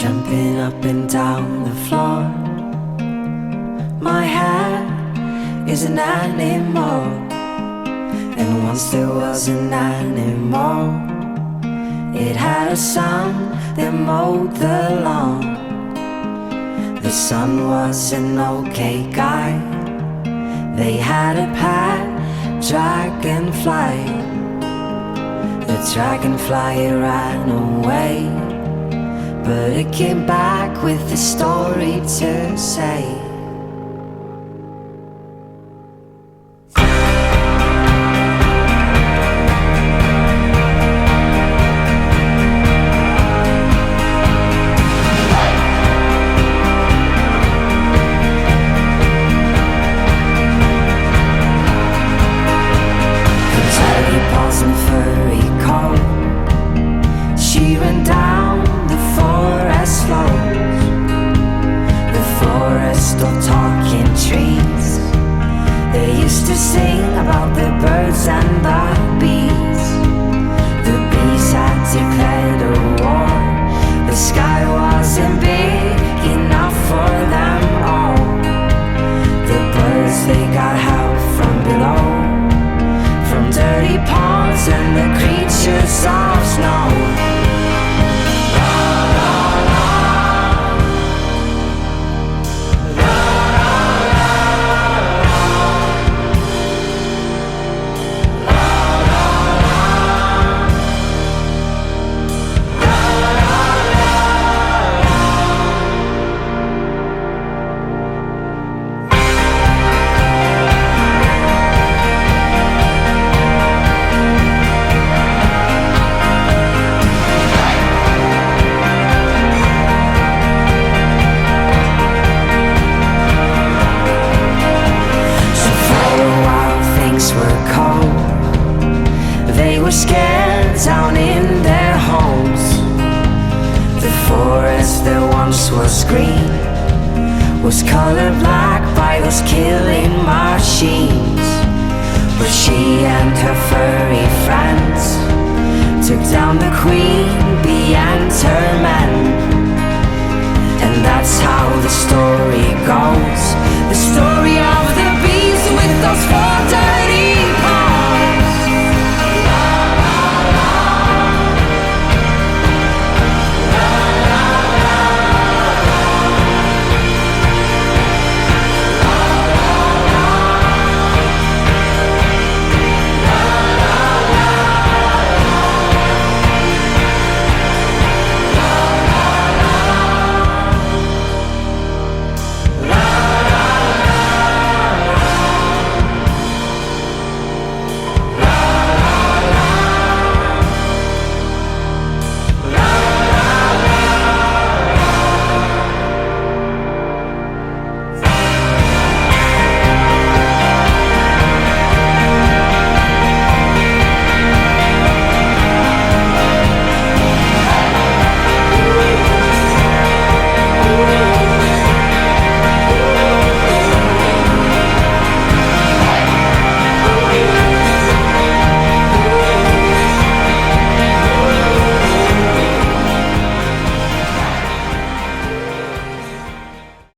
jumping up and down the floor. My hair is an animal, and once there was an animal. It had a son that mowed the lawn. The son was an okay guy. They had a pet dragonfly. The dragonfly ran away, but it came back with a story to say. She ran down the forest slopes, the forest of talking trees. They used to sing about the birds and the bees. The bees had declared a war. The sky wasn't big enough for them all. The birds, they got help from below, from dirty ponds and the creatures of snow. They were scared down in their homes. The forest that once was green was colored black by those killing machines. But she and her furry friends took down the queen, bee and her men. And that's how the story goes, the story of the bees with those